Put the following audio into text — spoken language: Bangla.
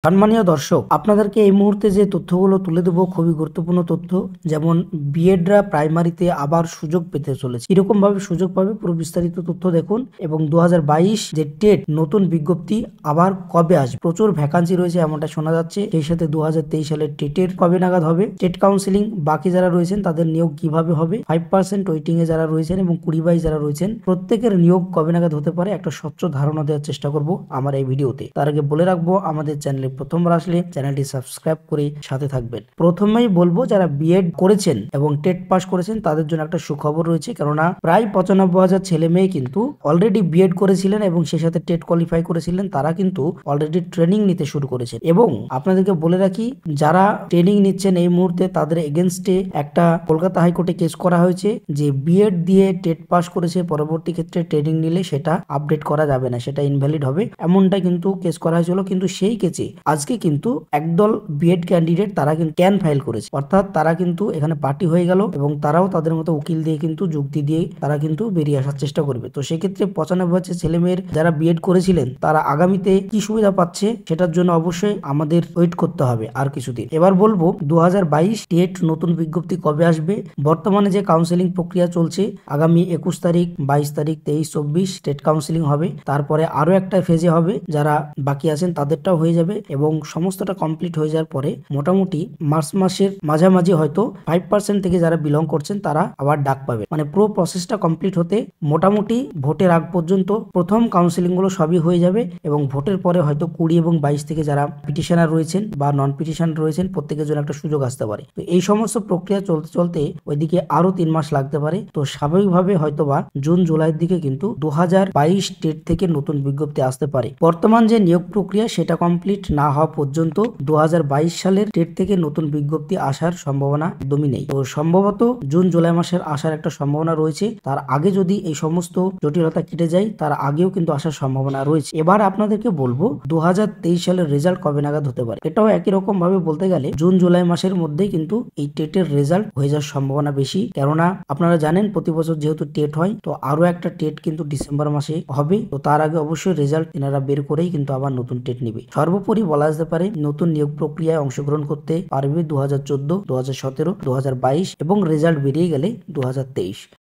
সম্মানীয় দর্শক, আপনাদেরকে এই মুহূর্তে যে তথ্যগুলো তুলে দেবো খুবই গুরুত্বপূর্ণ তথ্য। যেমন বিএডরা প্রাইমারিতে আবার সুযোগ পেতে চলেছে, এরকম ভাবে সুযোগ পাবে, পুরো বিস্তারিত তথ্য দেখুন। এবং 2022 যে টেট নতুন বিজ্ঞপ্তি আবার কবে আসবে, প্রচুর ভ্যাকান্সি রয়েছে এমনটা শোনা যাচ্ছে। সেই সাথে 2023 সালের টেটের কবে নাগাদ হবে, টেট কাউন্সিলিং বাকি যারা রয়েছেন তাদের নিয়োগ কিভাবে হবে, 5% ওয়েটিং এ যারা রয়েছেন এবং 20/22 যারা রয়েছেন প্রত্যেকের নিয়োগ কবে নাগাদ হতে পারে একটা স্বচ্ছ ধারণা দেওয়ার চেষ্টা করব আমার এই ভিডিওতে। তার আগে বলে রাখবো, আমাদের চ্যানেলে প্রথমবার আসলে চ্যানেলটি সাবস্ক্রাইব করে সাথে থাকবেন। প্রথমেই বলবো, যারা বিএড করেছেন এবং টেট পাস করেছেন তাদের জন্য একটা সুখবর রয়েছে, কেননা প্রায় 95,000 ছেলে মেয়ে কিন্তু অলরেডি বিএড করেছিলেন এবং সেই সাথে টেট কোয়ালিফাই করেছিলেন, তারা কিন্তু অলরেডি ট্রেনিং নিতে শুরু করেছে। এবং আপনাদেরকে বলে রাখি, যারা ট্রেনিং নিচ্ছেন এই মুহূর্তে তাদের এগেনস্টে একটা কলকাতা হাইকোর্টে কেস করা হয়েছে যে বিএড দিয়ে টেট পাস করেছে, পরবর্তী ক্ষেত্রে ট্রেনিং নিলে সেটা আপডেট করা যাবে না, সেটা ইনভ্যালিড হবে, এমনটা কিন্তু কেস করা হয়েছিল। কিন্তু সেই কেসে আজকে কিন্তু একদল বিএড ক্যান্ডিডেট তারা কিন্তু ক্যান ফাইল করেছে, অর্থাৎ তারা কিন্তু এখানে পার্টি হয়ে গেল এবং তারাও তাদের মতো উকিল দিয়ে কিন্তু যুক্তি দিয়ে তারা কিন্তু বেরিয়ে আসার চেষ্টা করবে। তো সেক্ষেত্রে 95 ছেলে মেয়ের যারা বিএড করেছিলেন তারা আগামীতে কি সুবিধা পাচ্ছে সেটার জন্য অবশ্যই আমাদের ওয়েট করতে হবে আর কিছুদিন। এবার বলবো 2022 টেট নতুন বিজ্ঞপ্তি কবে আসবে। বর্তমানে যে কাউন্সিলিং প্রক্রিয়া চলছে, আগামী 21 তারিখ, 22 তারিখ, 23, 24 টেট কাউন্সিলিং হবে। তারপরে আরো একটা ফেজে হবে, যারা বাকি আছেন তাদেরটাও হয়ে যাবে এবং সমস্তটা কমপ্লিট হয়ে যাওয়ার পরে মোটামুটি মার্চ মাসের মাঝামাঝি হয়তো 5% থেকে যারা বিলং করছেন তারা আবার ডাক পাবে। মানে পুরো প্রসেসটা কমপ্লিট হতে মোটামুটি ভোটের আগ পর্যন্ত প্রথম কাউন্সিলিং গুলো সবই হয়ে যাবে এবং ভোটের পরে হয়তো 20 এবং 22 থেকে যারা পিটিশনার রয়েছেন বা নন পিটিশনার রয়েছেন প্রত্যেকের জন্য একটা সুযোগ আসতে পারে। তো এই সমস্ত প্রক্রিয়া চলতে চলতে ওইদিকে আরো 3 মাস লাগতে পারে। তো স্বাভাবিকভাবে হয়তোবা জুন জুলাইয়ের দিকে কিন্তু 2022 টেট থেকে নতুন বিজ্ঞপ্তি আসতে পারে। বর্তমান যে নিয়োগ প্রক্রিয়া সেটা কমপ্লিট না হওয়া পর্যন্ত 2022 সালের টেট থেকে নতুন বিজ্ঞপ্তি আসার সম্ভাবনা একদমই নেই। তো সম্ভবত জুন জুলাই মাসের আসার একটা সম্ভাবনা রয়েছে, তার আগে যদি এই সমস্ত জটিলতা কেটে যায় তার আগেও কিন্তু আসার সম্ভাবনা রয়েছে। এবার আপনাদেরকে বলবো 2023 সালের রেজাল্ট কবে নাগাদ হতে পারে। এটাও একই রকম ভাবে বলতে গেলে জুন জুলাই মাসের মধ্যেই কিন্তু এই টেটের রেজাল্ট হয়ে যাওয়ার সম্ভাবনা বেশি, কেননা আপনারা জানেন প্রতি বছর যেহেতু টেট হয়, তো আরো একটা টেট কিন্তু ডিসেম্বর মাসে হবে। তো তার আগে অবশ্যই রেজাল্ট এনারা বের করেই কিন্তু আবার নতুন টেট নিবে। সর্বোপরি বলা যেতে পারে নতুন নিয়োগ প্রক্রিয়ায় অংশগ্রহণ করতে পারবে 2014, 2017, 2022 এবং রেজাল্ট বেরিয়ে গেলে 2023।